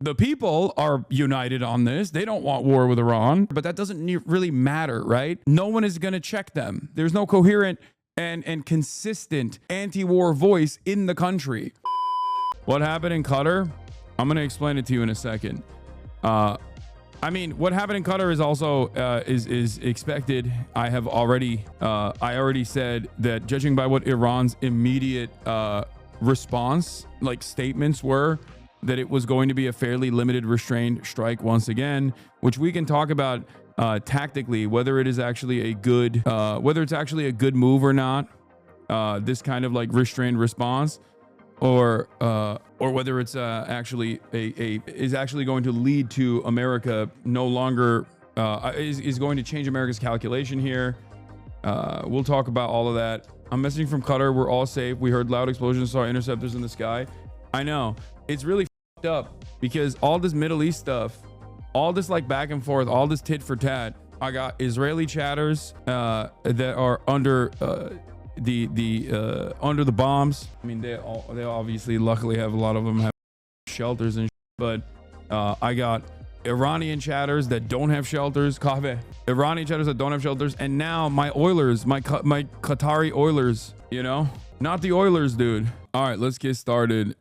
The people are united on this. They don't want war with Iran, but that doesn't really matter, right? No one is going to check them. There's no coherent and consistent anti-war voice in the country. What happened in Qatar? I'm going to explain it to you in a second. I mean, what happened in Qatar is also is expected. I already said that, judging by what Iran's immediate response, like statements were, that it was going to be a fairly limited restrained strike once again, which we can talk about tactically, whether it is actually a good move or not. This kind of like restrained response, or whether it's actually is actually going to lead to America no longer is going to change America's calculation here. We'll talk about all of that. I'm messaging from Qatar. We're all safe. We heard loud explosions, saw interceptors in the sky. I know it's really f***ed up because all this Middle East stuff, all this like back and forth, all this tit for tat. I got Israeli chatters that are under under the bombs. I mean, they obviously, luckily, have a lot of them have shelters and but I got Iranian chatters that don't have shelters. Iranian chatters that don't have shelters, and now my Oilers, my Qatari Oilers, you know, not the Oilers, dude. All right, let's get started.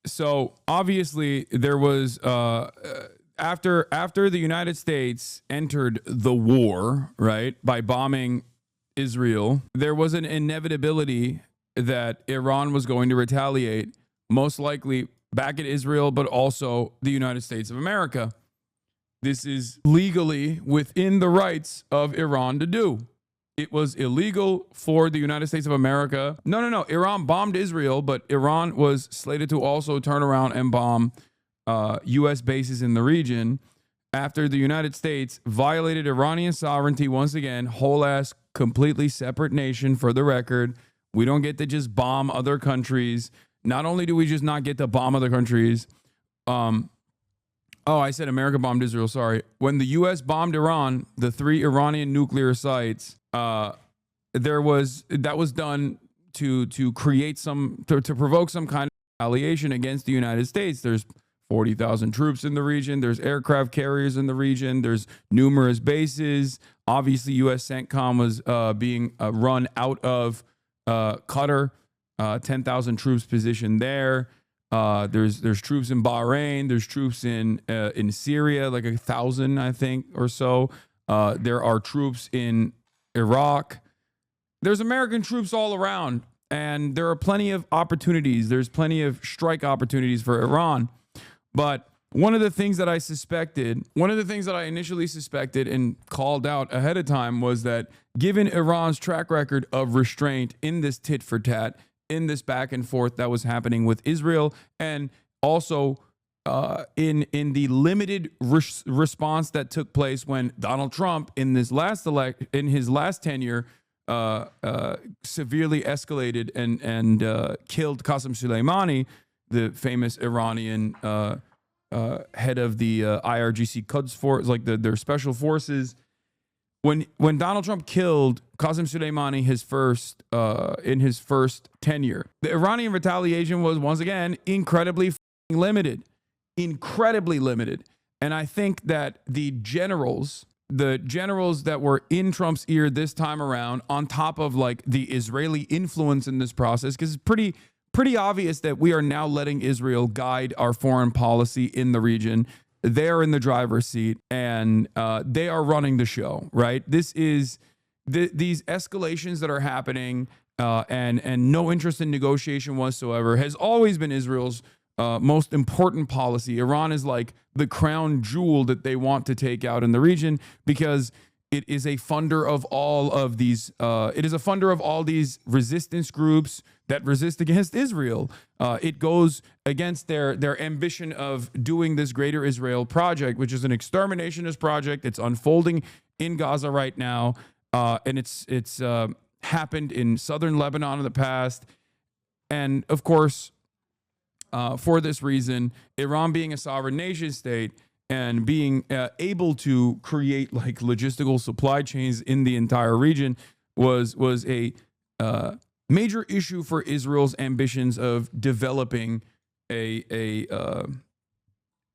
So obviously there was after the United States entered the war, right, by bombing Israel, there was an inevitability that Iran was going to retaliate, most likely back at Israel, but also the United States of America. This is legally within the rights of Iran to do. It was illegal for the United States of America. No. Iran bombed Israel, but Iran was slated to also turn around and bomb U.S. bases in the region after the United States violated Iranian sovereignty once again. Whole ass, completely separate nation, for the record. We don't get to just bomb other countries. Not only do we just not get to bomb other countries, I said America bombed Israel, sorry. When the U.S. bombed Iran, the 3 Iranian nuclear sites, that was done to create to provoke some kind of retaliation against the United States. There's 40,000 troops in the region. There's aircraft carriers in the region. There's numerous bases. Obviously, U.S. CENTCOM was being run out of Qatar. 10,000 troops positioned there. There's troops in Bahrain. There's troops in Syria, like 1,000, I think, or so. There are troops in Iraq. There's American troops all around, and there are plenty of opportunities. There's plenty of strike opportunities for Iran. But one of the things that I initially suspected and called out ahead of time was that, given Iran's track record of restraint in this tit for tat, in this back and forth that was happening with Israel, and also in the limited response that took place when Donald Trump in his last tenure severely escalated and killed Qasem Soleimani, the famous Iranian head of the IRGC Quds force, like their special forces. When Donald Trump killed Qasem Soleimani in his first tenure, the Iranian retaliation was once again incredibly limited. And I think that the generals that were in Trump's ear this time around, on top of like the Israeli influence in this process, because it's pretty obvious that we are now letting Israel guide our foreign policy in the region. They're in the driver's seat, and they are running the show, right? This is these escalations that are happening, and no interest in negotiation whatsoever has always been Israel's most important policy. Iran is like the crown jewel that they want to take out in the region, because it is a funder of all of these. It is a funder of all these resistance groups that resist against Israel. It goes against their ambition of doing this Greater Israel project, which is an exterminationist project. It's unfolding in Gaza right now, and it's happened in southern Lebanon in the past. And of course, for this reason, Iran being a sovereign nation state and being able to create like logistical supply chains in the entire region was a major issue for Israel's ambitions of developing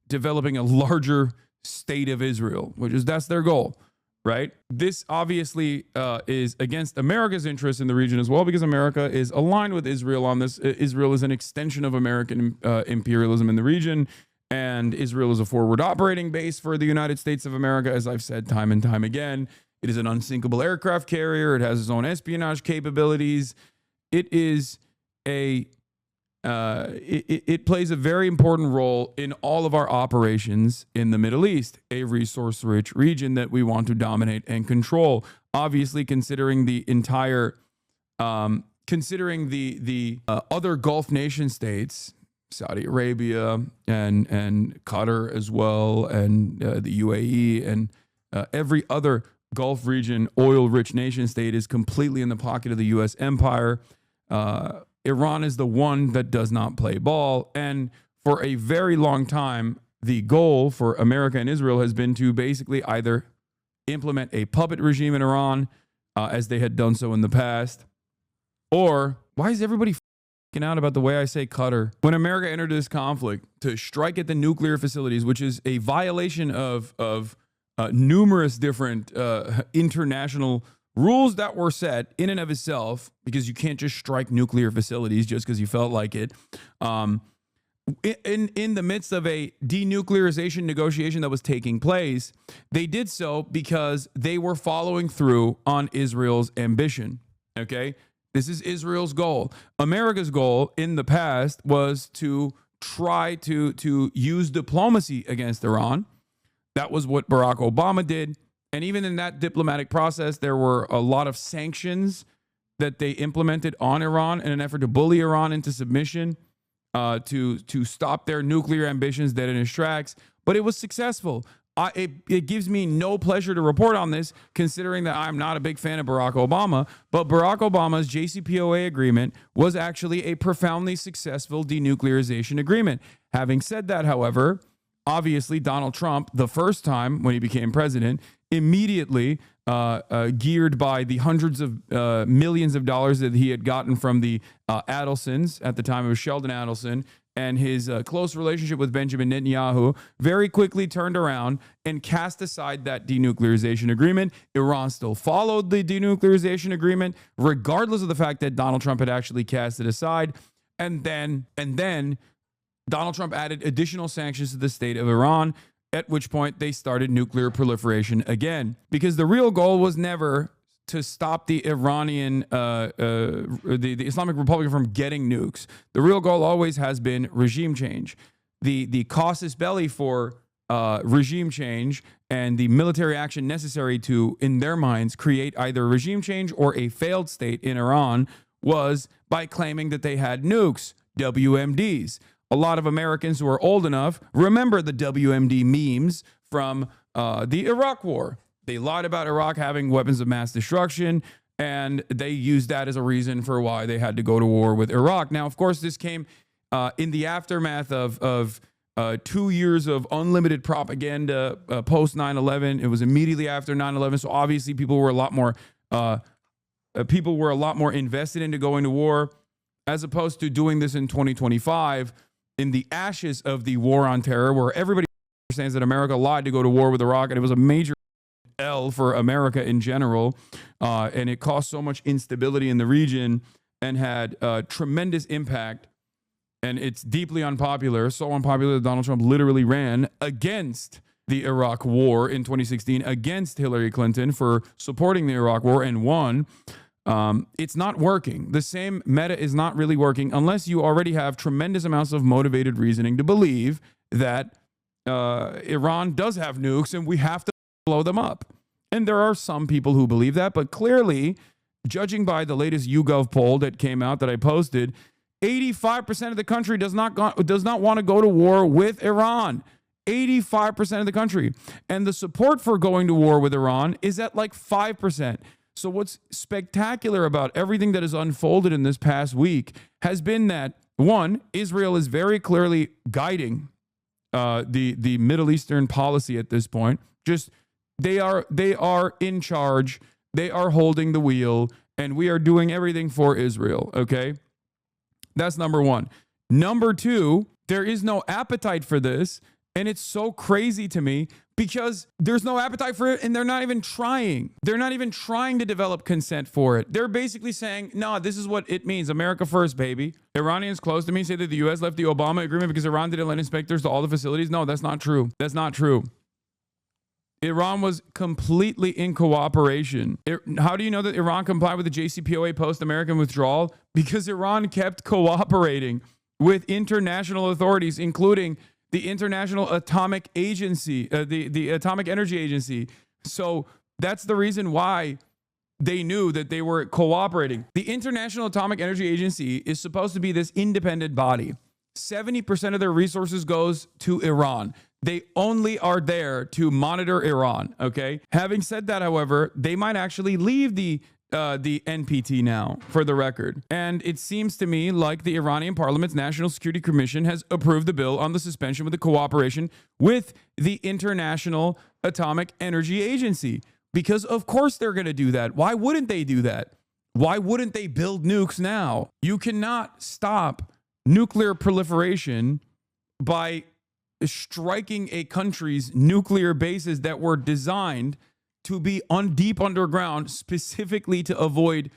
developing a larger state of Israel, that's their goal, right? This obviously is against America's interests in the region as well, because America is aligned with Israel on this. Israel is an extension of American imperialism in the region, and Israel is a forward operating base for the United States of America, as I've said time and time again. It is an unsinkable aircraft carrier. It has its own espionage capabilities. It is it plays a very important role in all of our operations in the Middle East, a resource-rich region that we want to dominate and control. Obviously, considering the entire, considering the other Gulf nation states, Saudi Arabia and Qatar as well, and the UAE and every other Gulf region oil-rich nation state is completely in the pocket of the U.S. empire. Iran is the one that does not play ball. And for a very long time, the goal for America and Israel has been to basically either implement a puppet regime in Iran, as they had done so in the past, or why is everybody freaking out about the way I say Qatar? When America entered this conflict to strike at the nuclear facilities, which is a violation of numerous different international rules that were set in and of itself, because you can't just strike nuclear facilities just because you felt like it. In the midst of a denuclearization negotiation that was taking place, they did so because they were following through on Israel's ambition. Okay, this is Israel's goal. America's goal in the past was to try to use diplomacy against Iran. That was what Barack Obama did. And even in that diplomatic process, there were a lot of sanctions that they implemented on Iran in an effort to bully Iran into submission, to stop their nuclear ambitions dead in its tracks. But it was successful. It gives me no pleasure to report on this, considering that I'm not a big fan of Barack Obama. But Barack Obama's JCPOA agreement was actually a profoundly successful denuclearization agreement. Having said that, however, obviously Donald Trump, the first time when he became president, immediately geared by the hundreds of millions of dollars that he had gotten from the Adelsons, at the time it was Sheldon Adelson, and his close relationship with Benjamin Netanyahu, very quickly turned around and cast aside that denuclearization agreement. Iran still followed the denuclearization agreement, regardless of the fact that Donald Trump had actually cast it aside. And then Donald Trump added additional sanctions to the state of Iran, at which point they started nuclear proliferation again, because the real goal was never to stop the Iranian, the Islamic Republic from getting nukes. The real goal always has been regime change. The casus belli for regime change and the military action necessary to, in their minds, create either regime change or a failed state in Iran was by claiming that they had nukes, WMDs. A lot of Americans who are old enough remember the WMD memes from the Iraq War. They lied about Iraq having weapons of mass destruction, and they used that as a reason for why they had to go to war with Iraq. Now, of course, this came in the aftermath of 2 years of unlimited propaganda post 9/11. It was immediately after 9/11, so obviously people were a lot more invested into going to war, as opposed to doing this in 2025. In the ashes of the war on terror, where everybody understands that America lied to go to war with Iraq, and it was a major L for America in general, and it caused so much instability in the region and had tremendous impact, and it's deeply unpopular, so unpopular that Donald Trump literally ran against the Iraq war in 2016 against Hillary Clinton for supporting the Iraq war and won. It's not working. The same meta is not really working unless you already have tremendous amounts of motivated reasoning to believe that Iran does have nukes and we have to blow them up. And there are some people who believe that, but clearly, judging by the latest YouGov poll that came out that I posted, 85% of the country does not want to go to war with Iran. 85% of the country. And the support for going to war with Iran is at like 5%. So what's spectacular about everything that has unfolded in this past week has been that, one, Israel is very clearly guiding the Middle Eastern policy at this point. Just they are in charge. They are holding the wheel, and we are doing everything for Israel. Okay, that's number one. Number two, there is no appetite for this And it's so crazy to me because there's no appetite for it and they're not even trying. They're not even trying to develop consent for it. They're basically saying, no, this is what it means. America first, baby. Iranians close to me say that the U.S. left the Obama agreement because Iran didn't let inspectors to all the facilities. No, that's not true. That's not true. Iran was completely in cooperation. How do you know that Iran complied with the JCPOA post-American withdrawal? Because Iran kept cooperating with international authorities, including the International Atomic Agency, the Atomic Energy Agency. So that's the reason why they knew that they were cooperating. The International Atomic Energy Agency is supposed to be this independent body. 70% of their resources goes to Iran. They only are there to monitor Iran, okay? Having said that, however, they might actually leave the NPT now, for the record. And it seems to me like the Iranian Parliament's National Security Commission has approved the bill on the suspension with the cooperation with the International Atomic Energy Agency. Because of course they're going to do that. Why wouldn't they do that? Why wouldn't they build nukes now? You cannot stop nuclear proliferation by striking a country's nuclear bases that were designed to be deep underground specifically to avoid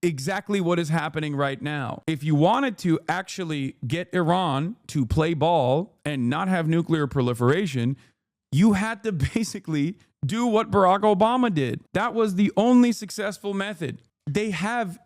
exactly what is happening right now. If you wanted to actually get Iran to play ball and not have nuclear proliferation, you had to basically do what Barack Obama did. That was the only successful method. They have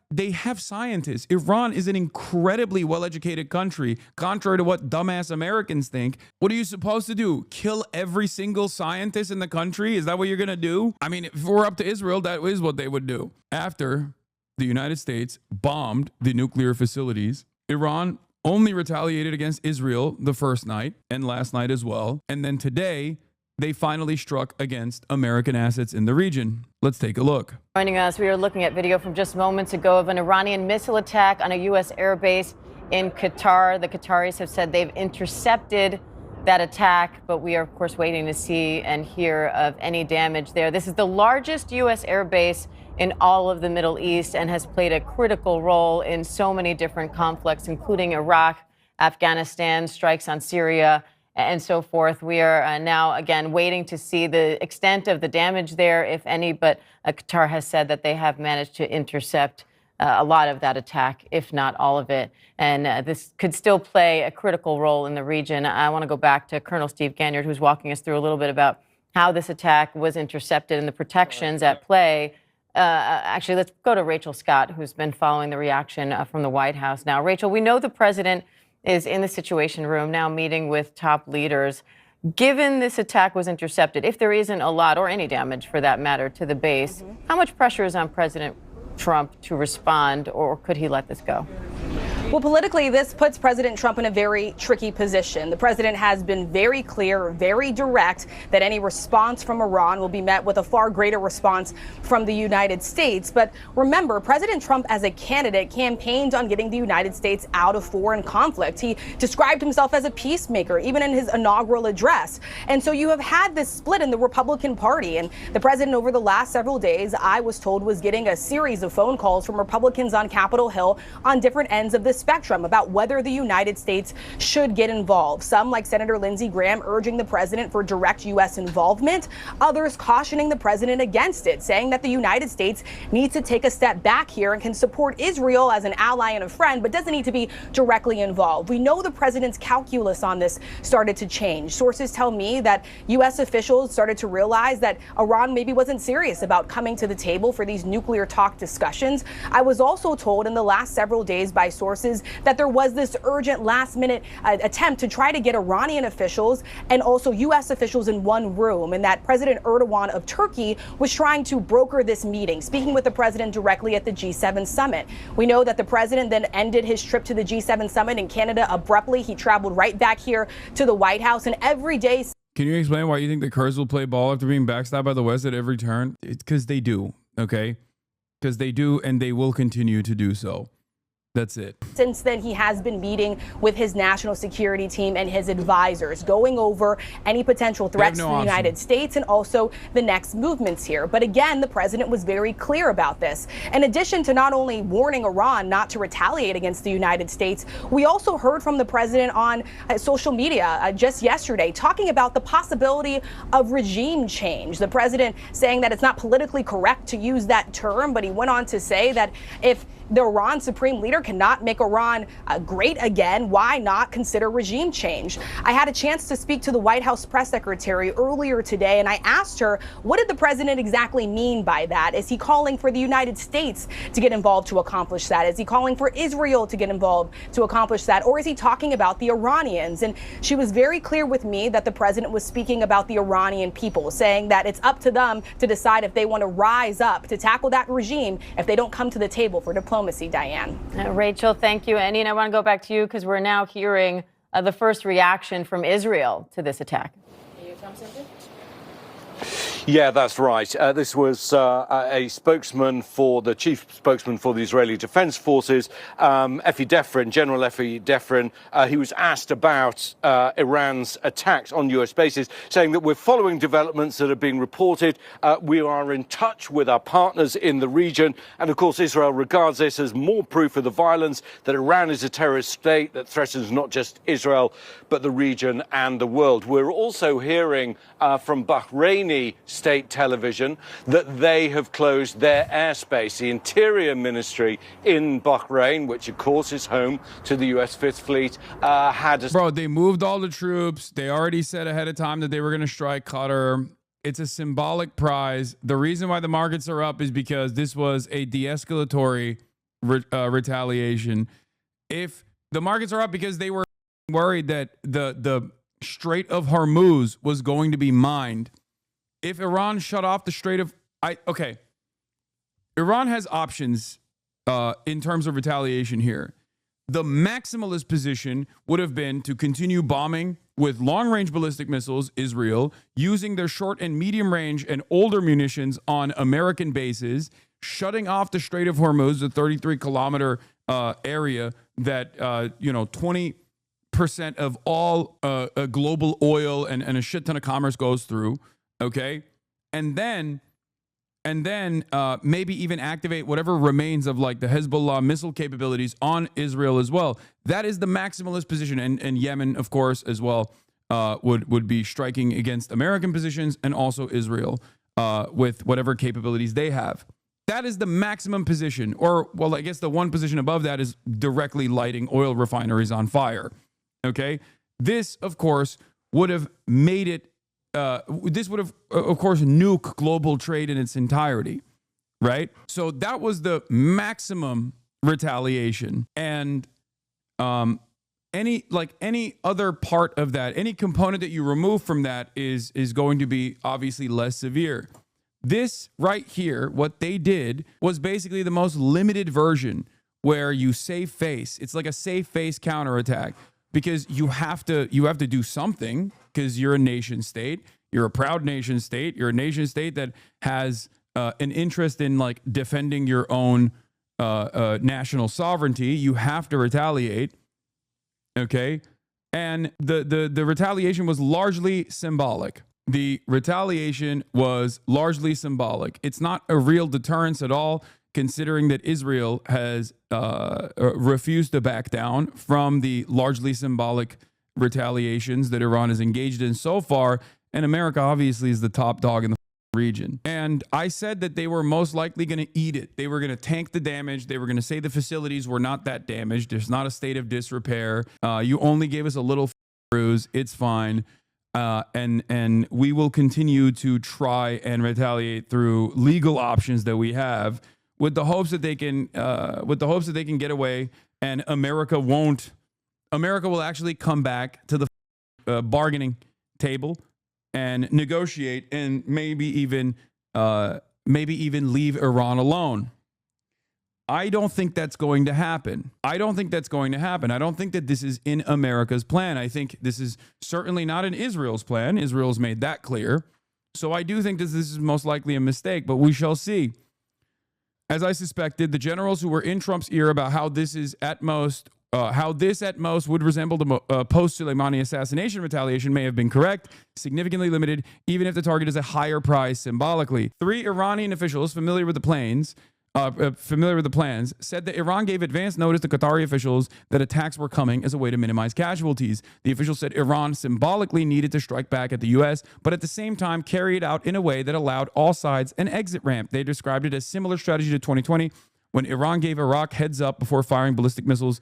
scientists. Iran is an incredibly well-educated country, contrary to what dumbass Americans think. What are you supposed to do? Kill every single scientist in the country? Is that what you're going to do? I mean, if we're up to Israel, that is what they would do. After the United States bombed the nuclear facilities, Iran only retaliated against Israel the first night and last night as well. And then today, they finally struck against American assets in the region. Let's take a look. Joining us, we are looking at video from just moments ago of an Iranian missile attack on a U.S. airbase in Qatar. The Qataris have said they've intercepted that attack, but we are, of course, waiting to see and hear of any damage there. This is the largest U.S. airbase in all of the Middle East and has played a critical role in so many different conflicts, including Iraq, Afghanistan, strikes on Syria, and so forth. We are now, again, waiting to see the extent of the damage there, if any, but Qatar has said that they have managed to intercept a lot of that attack, if not all of it. And this could still play a critical role in the region. I want to go back to Colonel Steve Ganyard, who's walking us through a little bit about how this attack was intercepted and the protections at play. Actually, let's go to Rachel Scott, who's been following the reaction from the White House. Now, Rachel, we know the president is in the Situation Room now meeting with top leaders. Given this attack was intercepted, if there isn't a lot or any damage for that matter to the base, how much pressure is on President Trump to respond, or could he let this go? Well, politically, this puts President Trump in a very tricky position. The president has been very clear, very direct, that any response from Iran will be met with a far greater response from the United States. But remember, President Trump, as a candidate, campaigned on getting the United States out of foreign conflict. He described himself as a peacemaker, even in his inaugural address. And so you have had this split in the Republican Party. And the president, over the last several days, I was told, was getting a series of phone calls from Republicans on Capitol Hill on different ends of the spectrum about whether the United States should get involved. Some, like Senator Lindsey Graham, urging the president for direct U.S. involvement. Others cautioning the president against it, saying that the United States needs to take a step back here and can support Israel as an ally and a friend, but doesn't need to be directly involved. We know the president's calculus on this started to change. Sources tell me that U.S. officials started to realize that Iran maybe wasn't serious about coming to the table for these nuclear talk discussions. I was also told in the last several days by sources that there was this urgent last-minute attempt to try to get Iranian officials and also U.S. officials in one room, and that President Erdogan of Turkey was trying to broker this meeting, speaking with the president directly at the G7 summit. We know that the president then ended his trip to the G7 summit in Canada abruptly. He traveled right back here to the White House, and every day... Can you explain why you think the Kurds will play ball after being backstabbed by the West at every turn? It's because they do, okay? Because they do, and they will continue to do so. That's it. Since then, he has been meeting with his national security team and his advisors, going over any potential threats to the United States and also the next movements here. But again, the president was very clear about this. In addition to not only warning Iran not to retaliate against the United States, we also heard from the president on social media just yesterday talking about the possibility of regime change. The president saying that it's not politically correct to use that term, but he went on to say that if the Iran supreme leader cannot make Iran great again, why not consider regime change? I had a chance to speak to the White House press secretary earlier today, and I asked her, what did the president exactly mean by that? Is he calling for the United States to get involved to accomplish that? Is he calling for Israel to get involved to accomplish that? Or is he talking about the Iranians? And she was very clear with me that the president was speaking about the Iranian people, saying that it's up to them to decide if they want to rise up to tackle that regime if they don't come to the table for diplomacy. Diane. Rachel, thank you. And I want to go back to you because we're now hearing the first reaction from Israel to this attack. Yeah, that's right. This was a spokesman for the chief spokesman for the Israeli Defense Forces, Effi Defrin, General Effi Defrin. He was asked about Iran's attacks on U.S. bases, saying that we're following developments that are being reported. We are in touch with our partners in the region. And of course, Israel regards this as more proof of the violence, that Iran is a terrorist state that threatens not just Israel, but the region and the world. We're also hearing from Bahraini state television that they have closed their airspace. The Interior Ministry in Bahrain, which of course is home to the U.S. Fifth Fleet, Bro, they moved all the troops. They already said ahead of time that they were going to strike Qatar. It's a symbolic prize. The reason why the markets are up is because this was a de-escalatory retaliation. If the markets are up because they were worried that the Strait of Hormuz was going to be mined. If Iran shut off the Strait of... Iran has options in terms of retaliation here. The maximalist position would have been to continue bombing with long-range ballistic missiles Israel, using their short and medium-range and older munitions on American bases, shutting off the Strait of Hormuz, the 33-kilometer area that, 20% of all global oil and a shit ton of commerce goes through. Okay. And then maybe even activate whatever remains of like the Hezbollah missile capabilities on Israel as well. That is the maximalist position. And Yemen, of course, as well, would be striking against American positions and also Israel with whatever capabilities they have. That is the maximum position. Or, well, I guess the one position above that is directly lighting oil refineries on fire. Okay. This, of course, would have made it. This would have, of course, nuke global trade in its entirety, right? So that was the maximum retaliation. And any other part of that, any component that you remove from that is going to be obviously less severe. This right here, what they did was basically the most limited version where you save face. It's like a save face counterattack. Because you have to do something because you're a nation state. You're a proud nation state. You're a nation state that has an interest in like defending your own national sovereignty. You have to retaliate. Okay. And the retaliation was largely symbolic. The retaliation was largely symbolic. It's not a real deterrence at all, considering that Israel has refused to back down from the largely symbolic retaliations that Iran has engaged in so far. And America obviously is the top dog in the region. And I said that they were most likely going to eat it. They were going to tank the damage. They were going to say the facilities were not that damaged. There's not a state of disrepair. You only gave us a little bruise. It's fine. And we will continue to try and retaliate through legal options that we have, with the hopes that they can get away, and America will actually come back to the bargaining table and negotiate, and maybe even leave Iran alone. I don't think that's going to happen. I don't think that this is in America's plan. I think this is certainly not in Israel's plan. Israel's made that clear. So I do think this is most likely a mistake, but we shall see. As I suspected, the generals who were in Trump's ear about how this at most would resemble the post-Soleimani assassination retaliation may have been correct, significantly limited, even if the target is a higher price symbolically. 3 Iranian officials familiar with the plans said that Iran gave advance notice to Qatari officials that attacks were coming as a way to minimize casualties. The officials said Iran symbolically needed to strike back at the U.S., but at the same time carry it out in a way that allowed all sides an exit ramp. They described it as similar strategy to 2020 when Iran gave Iraq heads up before firing ballistic missiles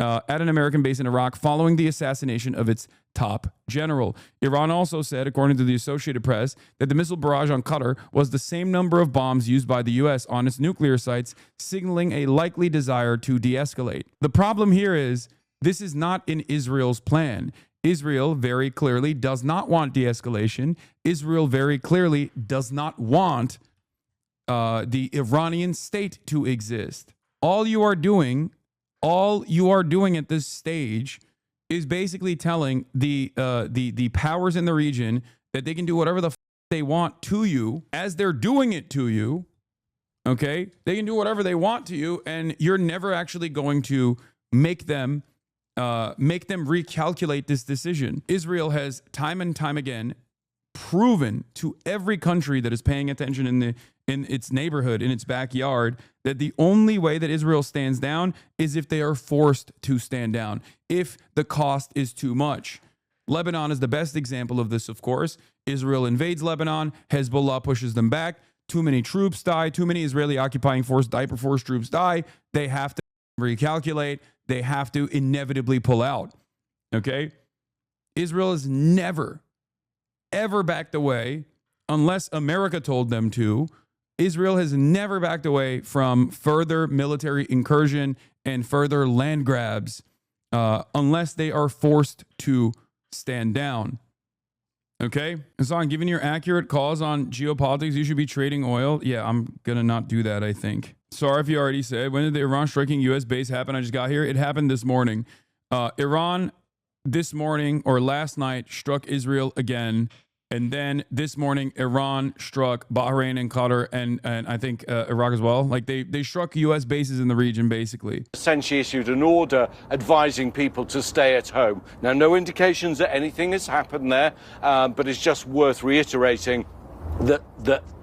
at an American base in Iraq following the assassination of its top general. Iran also said, according to the Associated Press, that the missile barrage on Qatar was the same number of bombs used by the U.S. on its nuclear sites, signaling a likely desire to de-escalate. The problem here is this is not in Israel's plan. Israel very clearly does not want de-escalation. Israel very clearly does not want the Iranian state to exist. All you are doing at this stage is basically telling the powers in the region that they can do whatever the they want to you as they're doing it to you. Okay, they can do whatever they want to you, and you're never actually going to make them recalculate this decision. Israel has time and time again proven to every country that is paying attention in its neighborhood, in its backyard, that the only way that Israel stands down is if they are forced to stand down, if the cost is too much. Lebanon is the best example of this, of course. Israel invades Lebanon, Hezbollah pushes them back, too many troops die, too many Israeli occupying force, diaper force troops die, they have to recalculate, they have to inevitably pull out, okay? Israel has never, ever backed away, unless America told them to. Israel has never backed away from further military incursion and further land grabs unless they are forced to stand down. Okay? Hassan, given your accurate calls on geopolitics, you should be trading oil. Yeah, I'm going to not do that, I think. Sorry if you already said. When did the Iran striking U.S. base happen? I just got here. It happened this morning. Iran this morning or last night struck Israel again. And then this morning, Iran struck Bahrain and Qatar and I think Iraq as well. Like they struck U.S. bases in the region, basically. Essentially issued an order advising people to stay at home. Now, no indications that anything has happened there, but it's just worth reiterating that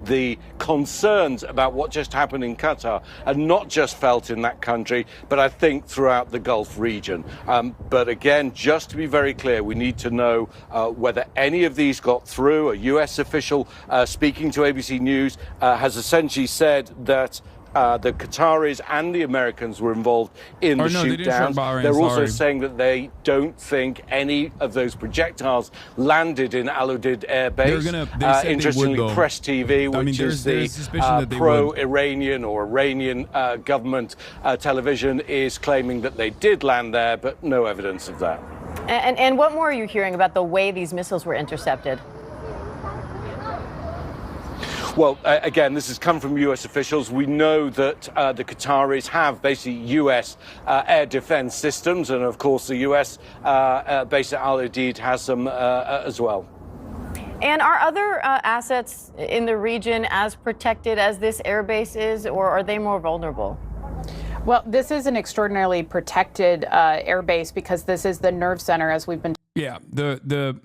the concerns about what just happened in Qatar are not just felt in that country, but I think throughout the Gulf region. But again, just to be very clear, we need to know whether any of these got through. A U.S. official speaking to ABC News has essentially said that the Qataris and the Americans were involved in the shoot-downs. They're also saying that they don't think any of those projectiles landed in Al Udeid Air Base. Interestingly, Press TV, which is the pro-Iranian or Iranian government television, is claiming that they did land there, but no evidence of that. And what more are you hearing about the way these missiles were intercepted? Well, again, this has come from U.S. officials. We know that the Qataris have basically U.S. Air defense systems, and of course the U.S. base at Al Udeid has them as well. And are other assets in the region as protected as this air base is, or are they more vulnerable? Well, this is an extraordinarily protected air base because this is the nerve center, as we've been. Yeah, the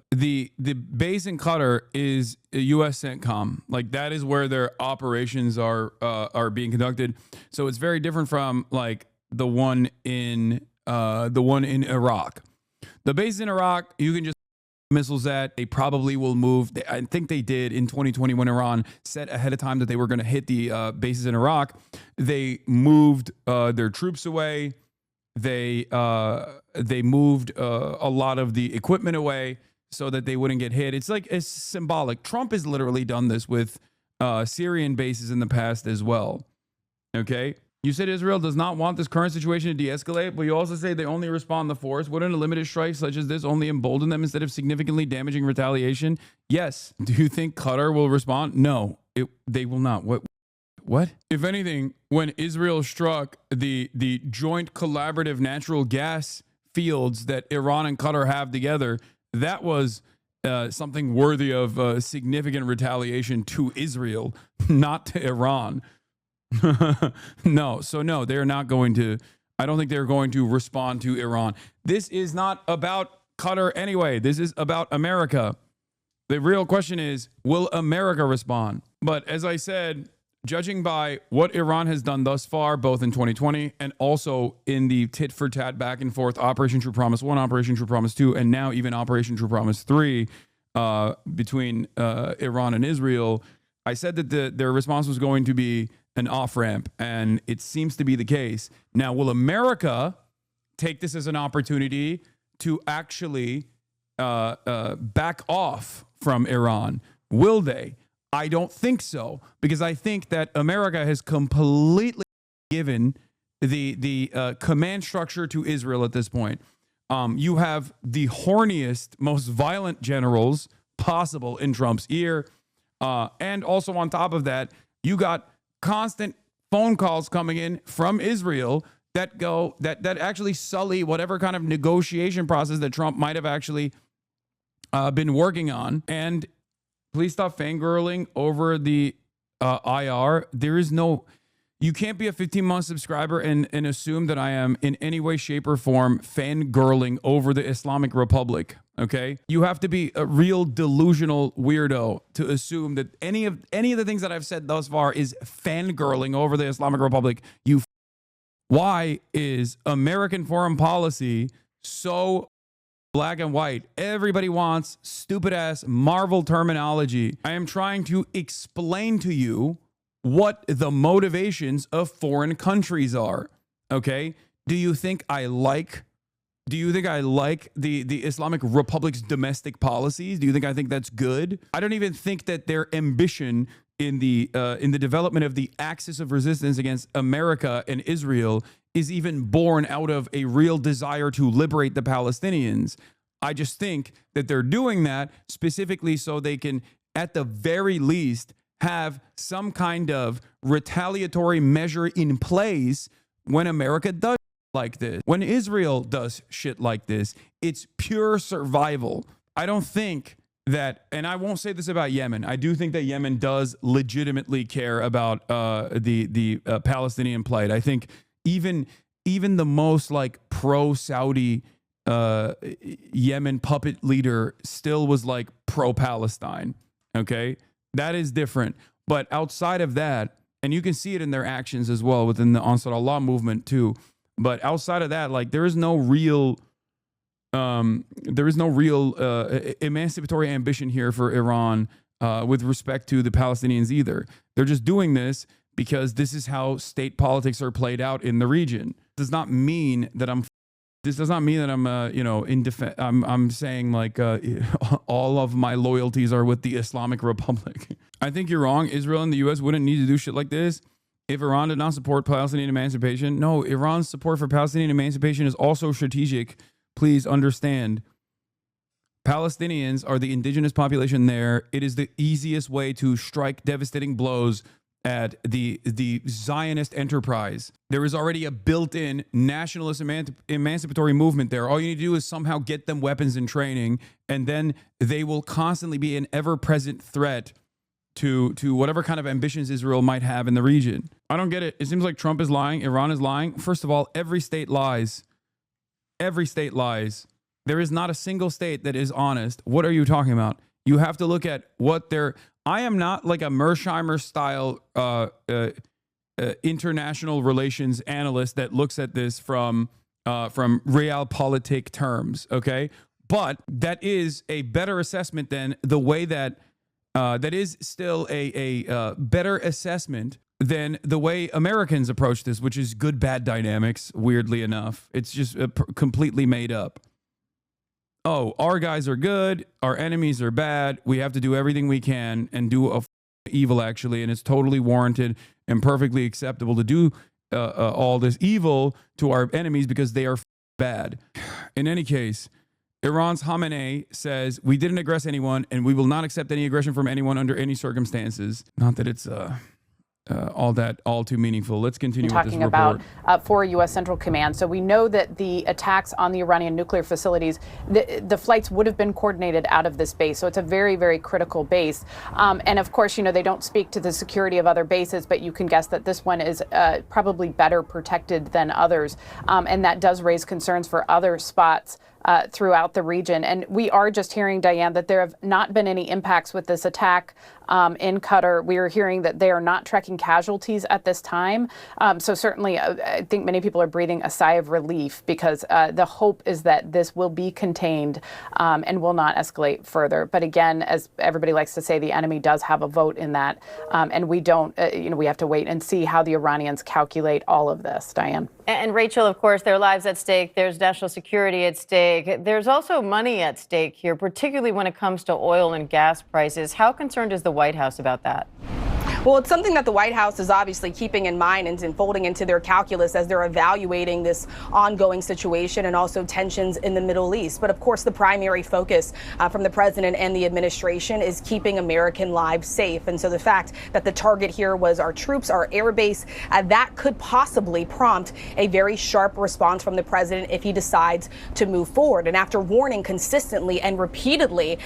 base in Qatar is a U.S. CENTCOM. Like that is where their operations are being conducted. So it's very different from like the one in Iraq. The base in Iraq, you can just missiles at. They probably will move. I think they did in 2020 when Iran said ahead of time that they were going to hit the bases in Iraq. They moved their troops away. They moved a lot of the equipment away so that they wouldn't get hit. It's symbolic. Trump has literally done this with Syrian bases in the past as well. Okay? You said Israel does not want this current situation to de-escalate, but you also say they only respond to force. Wouldn't a limited strike such as this only embolden them instead of significantly damaging retaliation? Yes. Do you think Qatar will respond? No, they will not. What? If anything, when Israel struck the joint collaborative natural gas fields that Iran and Qatar have together, that was something worthy of significant retaliation to Israel, not to Iran. No. So no, they're not going to. I don't think they're going to respond to Iran. This is not about Qatar anyway. This is about America. The real question is, will America respond? But as I said, judging by what Iran has done thus far, both in 2020 and also in the tit for tat back and forth, Operation True Promise 1, Operation True Promise 2, and now even Operation True Promise 3 between Iran and Israel, I said that their response was going to be an off-ramp, and it seems to be the case. Now, will America take this as an opportunity to actually back off from Iran? Will they? I don't think so, because I think that America has completely given the command structure to Israel at this point. You have the horniest, most violent generals possible in Trump's ear. And also on top of that, you got constant phone calls coming in from Israel that actually sully whatever kind of negotiation process that Trump might have actually been working on. And please stop fangirling over the IR. There is no, you can't be a 15-month subscriber and assume that I am in any way, shape, or form fangirling over the Islamic Republic. Okay, you have to be a real delusional weirdo to assume that any of the things that I've said thus far is fangirling over the Islamic Republic. Why is American foreign policy so black and white? Everybody wants stupid ass Marvel terminology. I am trying to explain to you what the motivations of foreign countries are. Okay, do you think I like the Islamic Republic's domestic policies? Do you think I think that's good? I don't even think that their ambition in the development of the axis of resistance against America and Israel is even born out of a real desire to liberate the Palestinians. I just think that they're doing that specifically so they can, at the very least, have some kind of retaliatory measure in place when America does like this. When Israel does shit like this, it's pure survival. I don't think that, and I won't say this about Yemen. I do think that Yemen does legitimately care about the Palestinian plight. I think even the most like pro-Saudi Yemen puppet leader still was like pro-Palestine. Okay, that is different. But outside of that, and you can see it in their actions as well within the Ansar Allah movement too. But outside of that, like there is no real emancipatory ambition here for Iran with respect to the Palestinians either. They're just doing this because this is how state politics are played out in the region. Does not mean that I'm in defense. I'm saying like all of my loyalties are with the Islamic Republic. I think you're wrong. Israel and the U.S. wouldn't need to do shit like this if Iran did not support Palestinian emancipation. No, Iran's support for Palestinian emancipation is also strategic. Please understand. Palestinians are the indigenous population there. It is the easiest way to strike devastating blows at the Zionist enterprise. There is already a built-in nationalist emancipatory movement there. All you need to do is somehow get them weapons and training, and then they will constantly be an ever-present threat to whatever kind of ambitions Israel might have in the region. I don't get it. It seems like Trump is lying. Iran is lying. First of all, every state lies. Every state lies. There is not a single state that is honest. What are you talking about? You have to look at what they're... I am not like a Mersheimer style international relations analyst that looks at this from realpolitik terms, okay? But that is a better assessment than the way that that is still a better assessment than the way Americans approach this, which is good-bad dynamics, weirdly enough. It's just completely made up. Oh, our guys are good, our enemies are bad, we have to do everything we can and do evil, actually, and it's totally warranted and perfectly acceptable to do all this evil to our enemies because they are bad. In any case, Iran's Khamenei says, we didn't aggress anyone and we will not accept any aggression from anyone under any circumstances. Not that it's all too meaningful. Let's continue with talking this report. about for U.S. Central Command. So we know that the attacks on the Iranian nuclear facilities, the flights would have been coordinated out of this base. So it's a very, very critical base. And of course, they don't speak to the security of other bases, but you can guess that this one is probably better protected than others. And that does raise concerns for other spots throughout the region. And we are just hearing, Diane, that there have not been any impacts with this attack in Qatar. We are hearing that they are not tracking casualties at this time. So certainly, I think many people are breathing a sigh of relief because the hope is that this will be contained and will not escalate further. But again, as everybody likes to say, the enemy does have a vote in that. And we don't, we have to wait and see how the Iranians calculate all of this, Diane. And Rachel, of course, their lives at stake. There's national security at stake. There's also money at stake here, particularly when it comes to oil and gas prices. How concerned is the White House about that? Well, it's something that the White House is obviously keeping in mind and folding into their calculus as they're evaluating this ongoing situation and also tensions in the Middle East. But of course, the primary focus from the president and the administration is keeping American lives safe. And so the fact that the target here was our troops, our air base, that could possibly prompt a very sharp response from the president if he decides to move forward. And after warning consistently and repeatedly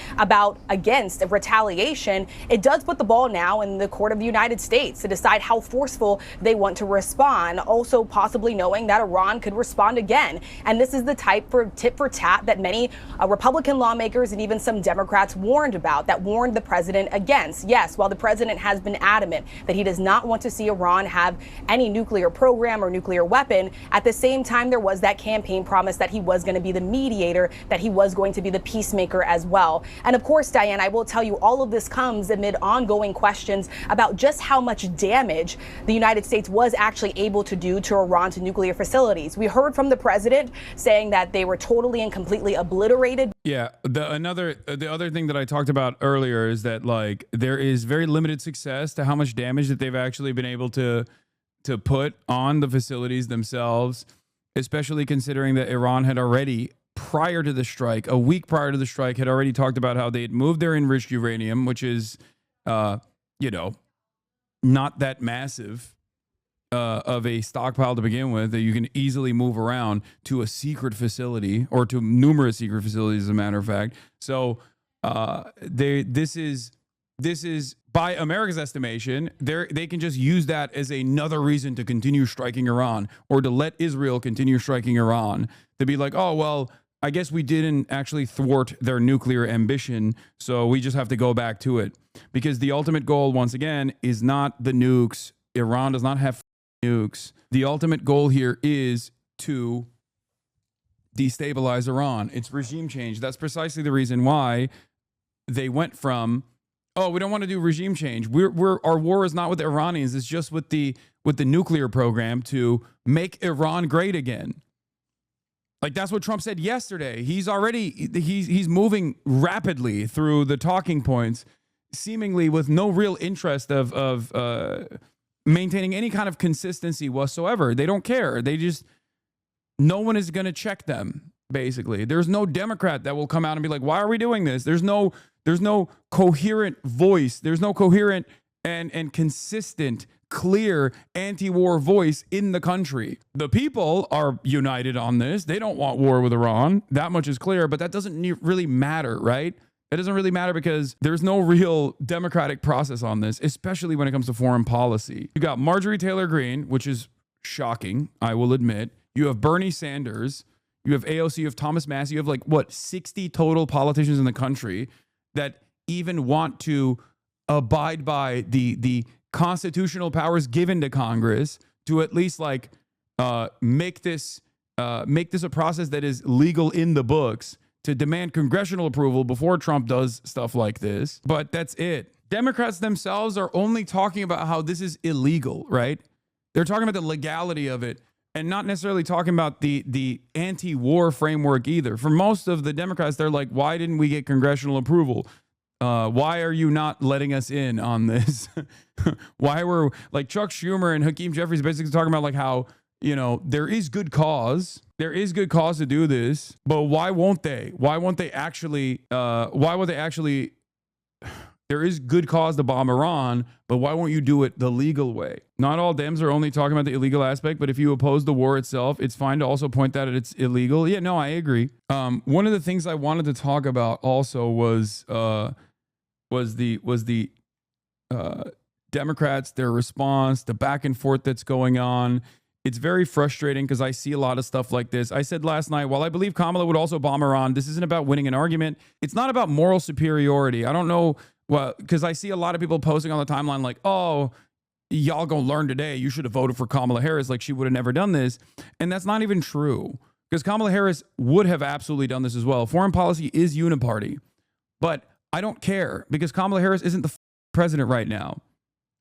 against retaliation, it does put the ball now in the court of the United States to decide how forceful they want to respond, also possibly knowing that Iran could respond again. And this is the type for tit for tat that many Republican lawmakers and even some Democrats warned the president against. Yes, while the president has been adamant that he does not want to see Iran have any nuclear program or nuclear weapon, at the same time, there was that campaign promise that he was going to be the mediator, that he was going to be the peacemaker as well. And of course, Diane, I will tell you, all of this comes amid ongoing questions about just how much damage the United States was actually able to do to Iran's nuclear facilities. We heard from the president saying that they were totally and completely obliterated. Yeah, the other thing that I talked about earlier is that there is very limited success to how much damage that they've actually been able to put on the facilities themselves, especially considering that Iran had already, prior to the strike, a week prior to the strike, had already talked about how they had moved their enriched uranium, which is not that massive of a stockpile to begin with, that you can easily move around, to a secret facility, or to numerous secret facilities, as a matter of fact. So this is by America's estimation, they can just use that as another reason to continue striking Iran, or to let Israel continue striking Iran, to be like, oh, well, I guess we didn't actually thwart their nuclear ambition, so we just have to go back to it. Because the ultimate goal, once again, is not the nukes. Iran does not have nukes. The ultimate goal here is to destabilize Iran. It's regime change. That's precisely the reason why they went from, oh, we don't want to do regime change. Our war is not with the Iranians. It's just with the nuclear program to make Iran great again. That's what Trump said yesterday. He's moving rapidly through the talking points, seemingly with no real interest of maintaining any kind of consistency whatsoever. They don't care. No one is going to check them, basically. There's no Democrat that will come out and be like, why are we doing this? There's no coherent voice. There's no coherent and consistent, clear anti-war voice in the country. The people are united on this. They don't want war with Iran. That much is clear, but that doesn't really matter, right? It doesn't really matter because there's no real democratic process on this, especially when it comes to foreign policy. You got Marjorie Taylor Greene, which is shocking, I will admit. You have Bernie Sanders. You have AOC. You have Thomas Massie. You have 60 total politicians in the country that even want to abide by the constitutional powers given to Congress to at least make this a process that is legal in the books, to demand congressional approval before Trump does stuff like this. But that's it. Democrats themselves are only talking about how this is illegal, right? They're talking about the legality of it and not necessarily talking about the anti-war framework either. For most of the Democrats, they're like, why didn't we get congressional approval? Why are you not letting us in on this? Why were Chuck Schumer and Hakeem Jeffries basically talking about how, there is good cause. There is good cause to do this, but why won't they? Why won't they actually There is good cause to bomb Iran, but why won't you do it the legal way? Not all Dems are only talking about the illegal aspect, but if you oppose the war itself, it's fine to also point that it's illegal. Yeah, no, I agree. One of the things I wanted to talk about also was the Democrats, their response, the back and forth that's going on. It's very frustrating because I see a lot of stuff like this. I said last night, while I believe Kamala would also bomb Iran, this isn't about winning an argument. It's not about moral superiority. I don't know. Well, because I see a lot of people posting on the timeline like, oh, y'all gonna learn today. You should have voted for Kamala Harris. Like she would have never done this. And that's not even true because Kamala Harris would have absolutely done this as well. Foreign policy is uniparty. But I don't care because Kamala Harris isn't the president right now.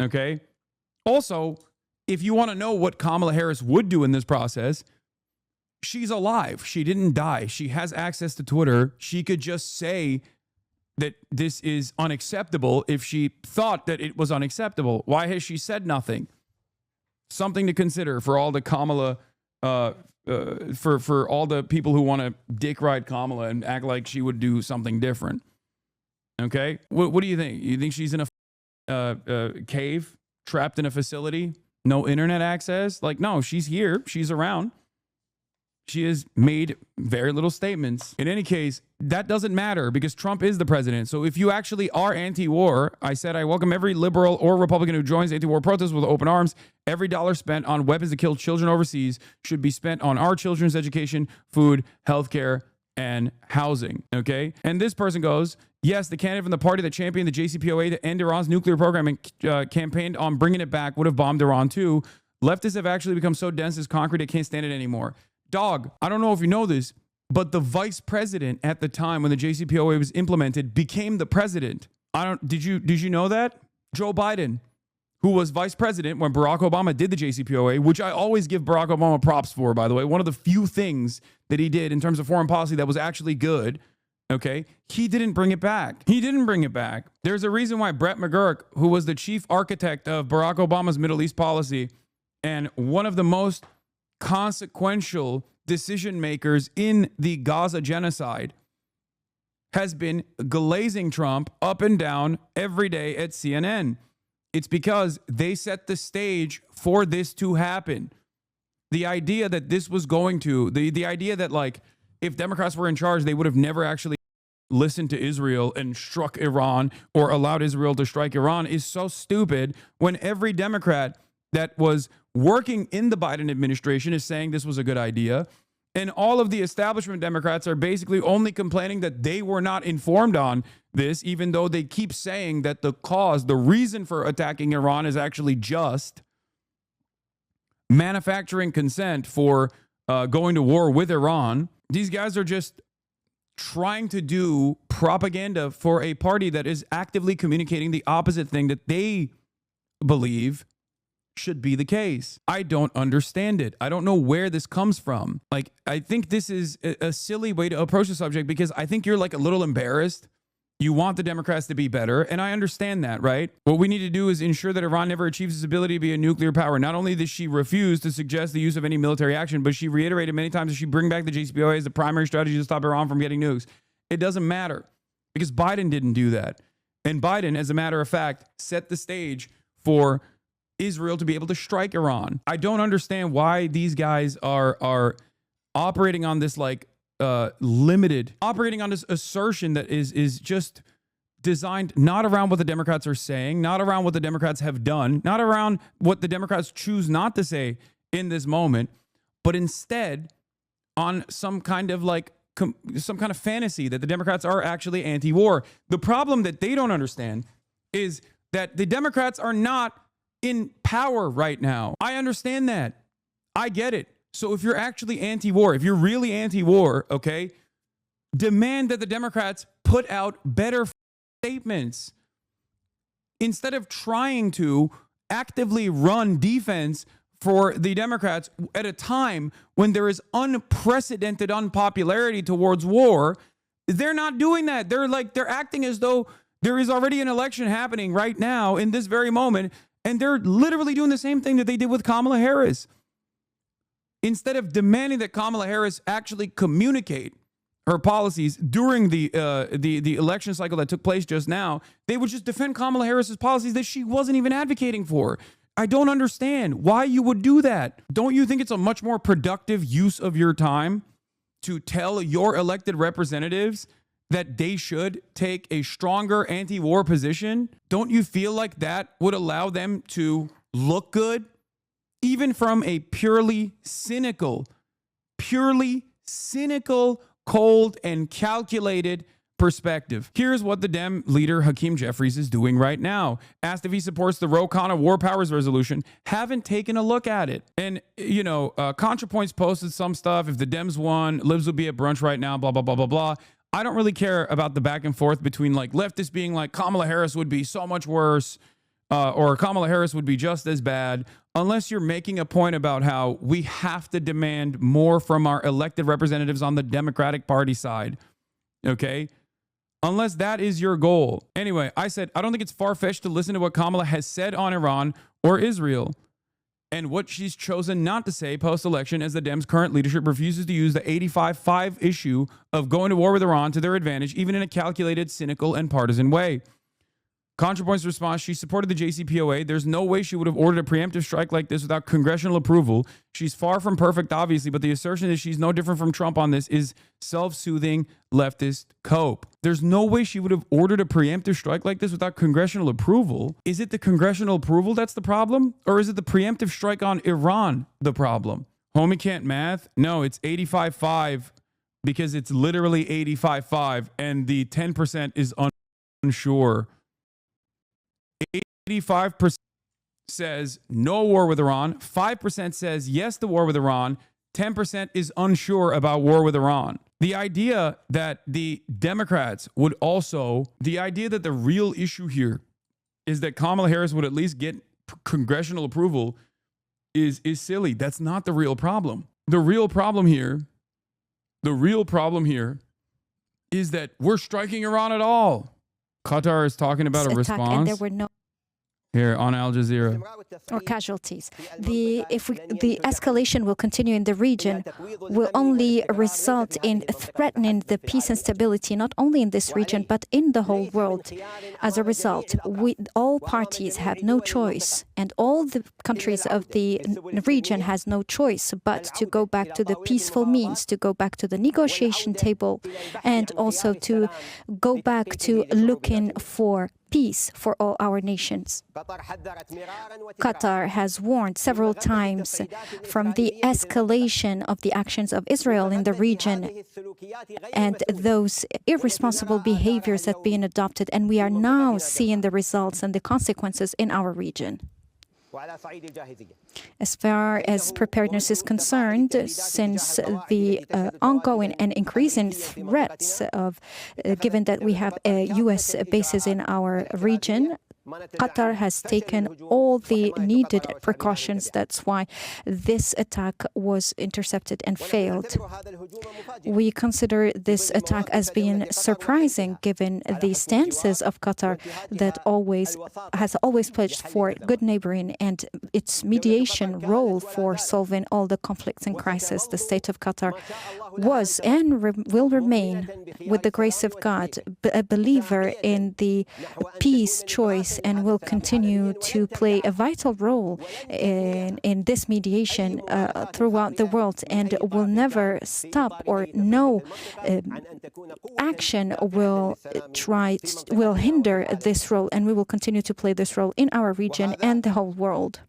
Okay. Also, if you want to know what Kamala Harris would do in this process, she's alive. She didn't die. She has access to Twitter. She could just say that this is unacceptable if she thought that it was unacceptable. Why has she said nothing? Something to consider for all the Kamala, for all the people who want to dick ride Kamala and act like she would do something different. Okay, what do you think? You think she's in a cave, trapped in a facility, no internet access? Like, no, she's here. She's around. She has made very little statements. In any case, that doesn't matter because Trump is the president. So if you actually are anti-war, I said I welcome every liberal or Republican who joins anti-war protests with open arms. Every dollar spent on weapons to kill children overseas should be spent on our children's education, food, healthcare, and housing. Okay? And this person goes, yes, the candidate from the party that championed the JCPOA to end Iran's nuclear program and campaigned on bringing it back would have bombed Iran too. Leftists have actually become so dense as concrete, they can't stand it anymore. Dog, I don't know if you know this, but the vice president at the time when the JCPOA was implemented became the president. Did you know that? Joe Biden, who was vice president when Barack Obama did the JCPOA, which I always give Barack Obama props for, by the way. One of the few things that he did in terms of foreign policy that was actually good. Okay. He didn't bring it back. He didn't bring it back. There's a reason why Brett McGurk, who was the chief architect of Barack Obama's Middle East policy and one of the most consequential decision makers in the Gaza genocide, has been glazing Trump up and down every day at CNN. It's because they set the stage for this to happen. The idea that this was going to, the idea that like if Democrats were in charge, they would have never actually listened to Israel and struck Iran or allowed Israel to strike Iran is so stupid when every Democrat that was working in the Biden administration is saying this was a good idea. And all of the establishment Democrats are basically only complaining that they were not informed on this, even though they keep saying that the cause, the reason for attacking Iran is actually just manufacturing consent for going to war with Iran. These guys are just trying to do propaganda for a party that is actively communicating the opposite thing that they believe should be the case. I don't understand it. I don't know where this comes from. Like, I think this is a silly way to approach the subject because I think you're like a little embarrassed. You want the Democrats to be better, and I understand that, right? What we need to do is ensure that Iran never achieves its ability to be a nuclear power. Not only did she refuse to suggest the use of any military action, but she reiterated many times that she bring back the JCPOA as the primary strategy to stop Iran from getting nukes. It doesn't matter because Biden didn't do that. And Biden, as a matter of fact, set the stage for Israel to be able to strike Iran. I don't understand why these guys are operating on this like operating on this assertion that is just designed not around what the Democrats are saying, not around what the Democrats have done, not around what the Democrats choose not to say in this moment, but instead on some kind of like some kind of fantasy that the Democrats are actually anti-war. The problem that they don't understand is that the Democrats are not in power right now. I understand that. I get it. So if you're actually anti-war, if you're really anti-war, okay, demand that the Democrats put out better statements instead of trying to actively run defense for the Democrats at a time when there is unprecedented unpopularity towards war. They're not doing that. They're acting as though there is already an election happening right now in this very moment. And they're literally doing the same thing that they did with Kamala Harris. Instead of demanding that Kamala Harris actually communicate her policies during the election cycle that took place just now, they would just defend Kamala Harris's policies that she wasn't even advocating for. I don't understand why you would do that. Don't you think it's a much more productive use of your time to tell your elected representatives that they should take a stronger anti-war position? Don't you feel like that would allow them to look good? Even from a purely cynical, cold and calculated perspective. Here's what the Dem leader Hakeem Jeffries is doing right now. Asked if he supports the Ro Khanna War Powers Resolution, haven't taken a look at it. And, you know, ContraPoints posted some stuff. If the Dems won, Libs would be at brunch right now, blah, blah, blah, blah, blah. I don't really care about the back and forth between like leftists being like Kamala Harris would be so much worse or Kamala Harris would be just as bad, unless you're making a point about how we have to demand more from our elected representatives on the Democratic Party side. Okay? Unless that is your goal. Anyway, I said, I don't think it's far-fetched to listen to what Kamala has said on Iran or Israel and what she's chosen not to say post-election as the Dems' current leadership refuses to use the 85-5 issue of going to war with Iran to their advantage, even in a calculated, cynical, and partisan way. ContraPoint's response, she supported the JCPOA. There's no way she would have ordered a preemptive strike like this without congressional approval. She's far from perfect, obviously, but the assertion that she's no different from Trump on this is self-soothing leftist cope. There's no way she would have ordered a preemptive strike like this without congressional approval. Is it the congressional approval that's the problem? Or is it the preemptive strike on Iran the problem? Homie can't math? No, it's 85-5 because it's literally 85-5 and the 10% is unsure. 85% says no war with Iran. 5% says yes to war with Iran. 10% is unsure about war with Iran. The idea that the Democrats would also, the idea that the real issue here is that Kamala Harris would at least get congressional approval is silly. That's not the real problem. The real problem here is that we're striking Iran at all. Qatar is talking about a response. And there were no here on Al Jazeera. Or casualties. The escalation will continue in the region will only result in threatening the peace and stability, not only in this region, but in the whole world. As a result, all parties have no choice, and all the countries of the region has no choice but to go back to the peaceful means, to go back to the negotiation table, and also to go back to looking for peace for all our nations. Qatar has warned several times from the escalation of the actions of Israel in the region and those irresponsible behaviors that are being adopted, and we are now seeing the results and the consequences in our region. As far as preparedness is concerned, since the ongoing and increasing threats of, given that we have U.S. bases in our region, Qatar has taken all the needed precautions. That's why this attack was intercepted and failed. We consider this attack as being surprising, given the stances of Qatar that has always pledged for good neighboring and its mediation role for solving all the conflicts and crises. The state of Qatar was and will remain, with the grace of God, a believer in the peace choice, and will continue to play a vital role in this mediation throughout the world, and will never stop, or no action will hinder this role, and we will continue to play this role in our region and the whole world.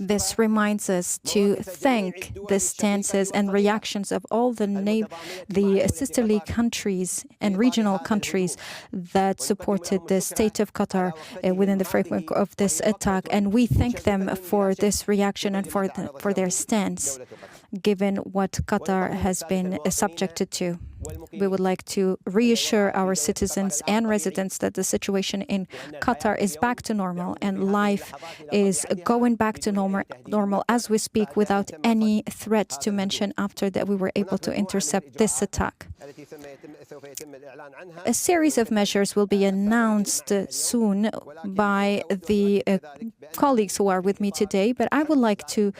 This reminds us to thank the stances and reactions of all the sisterly countries and regional countries that supported the state of Qatar within the framework of this attack. And we thank them for this reaction and for their stance, given what Qatar has been subjected to. We would like to reassure our citizens and residents that the situation in Qatar is back to normal, and life is going back to normal as we speak, without any threat to mention after that we were able to intercept this attack. A series of measures will be announced soon by the colleagues who are with me today, but I would like to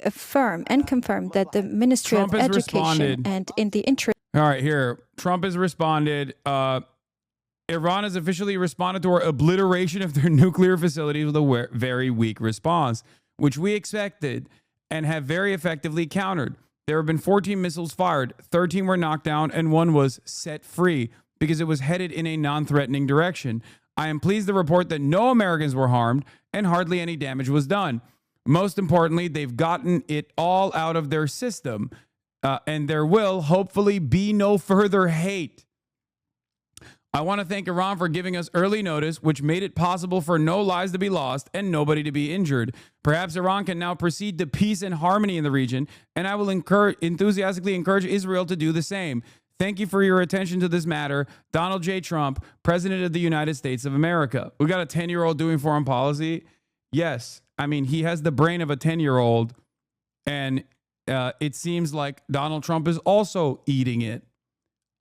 affirm and confirm that the Ministry Trump of has Education responded. and in the interest. All right, here. Trump has responded. Iran has officially responded to our obliteration of their nuclear facilities with a very weak response, which we expected and have very effectively countered. There have been 14 missiles fired, 13 were knocked down, and 1 was set free because it was headed in a non-threatening direction. I am pleased to report that no Americans were harmed and hardly any damage was done. Most importantly, they've gotten it all out of their system, and there will hopefully be no further hate. I want to thank Iran for giving us early notice, which made it possible for no lives to be lost and nobody to be injured. Perhaps Iran can now proceed to peace and harmony in the region, and I will enthusiastically encourage Israel to do the same. Thank you for your attention to this matter. Donald J. Trump, President of the United States of America. We got a 10-year-old doing foreign policy. Yes. I mean, he has the brain of a 10-year-old, and it seems like Donald Trump is also eating it.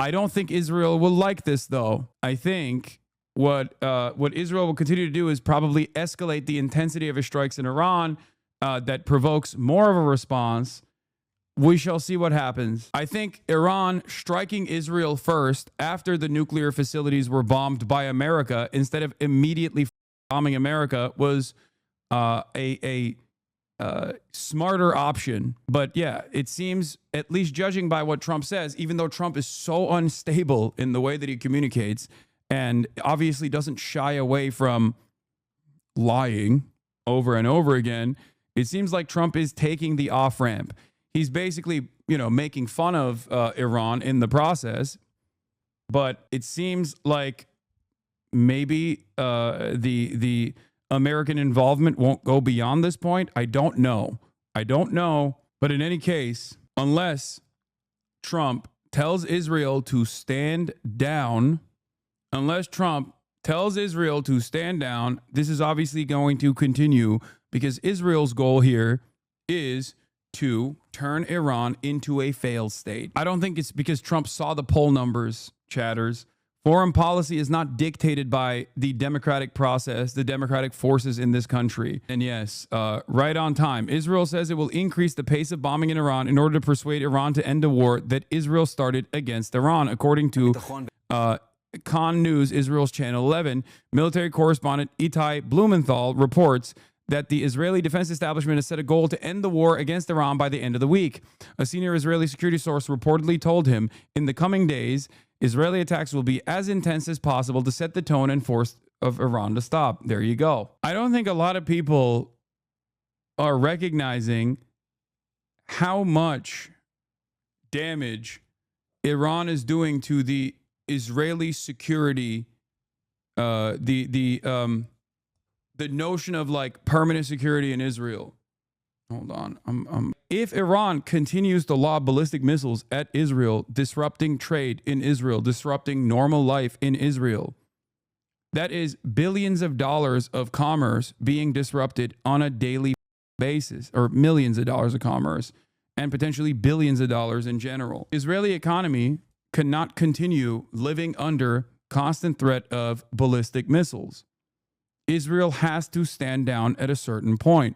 I don't think Israel will like this, though. I think what Israel will continue to do is probably escalate the intensity of his strikes in Iran that provokes more of a response. We shall see what happens. I think Iran striking Israel first after the nuclear facilities were bombed by America instead of immediately bombing America was a smarter option. But yeah, it seems, at least judging by what Trump says, even though Trump is so unstable in the way that he communicates and obviously doesn't shy away from lying over and over again, it seems like Trump is taking the off-ramp. He's basically, making fun of Iran in the process, but it seems like maybe the American involvement won't go beyond this point. I don't know. But in any case, unless Trump tells Israel to stand down, this is obviously going to continue because Israel's goal here is to turn Iran into a failed state. I don't think it's because Trump saw the poll numbers, chatters. Foreign policy is not dictated by the democratic process, the democratic forces in this country. And yes, right on time. Israel says it will increase the pace of bombing in Iran in order to persuade Iran to end a war that Israel started against Iran. According to Khan News, Israel's Channel 11, military correspondent Itai Blumenthal reports that the Israeli defense establishment has set a goal to end the war against Iran by the end of the week. A senior Israeli security source reportedly told him, in the coming days, Israeli attacks will be as intense as possible to set the tone and force of Iran to stop. There you go. I don't think a lot of people are recognizing how much damage Iran is doing to the Israeli security, the notion of like permanent security in Israel. Hold on. If Iran continues to lob ballistic missiles at Israel, disrupting trade in Israel, disrupting normal life in Israel, that is billions of dollars of commerce being disrupted on a daily basis, or millions of dollars of commerce, and potentially billions of dollars in general. Israeli economy cannot continue living under constant threat of ballistic missiles. Israel has to stand down at a certain point.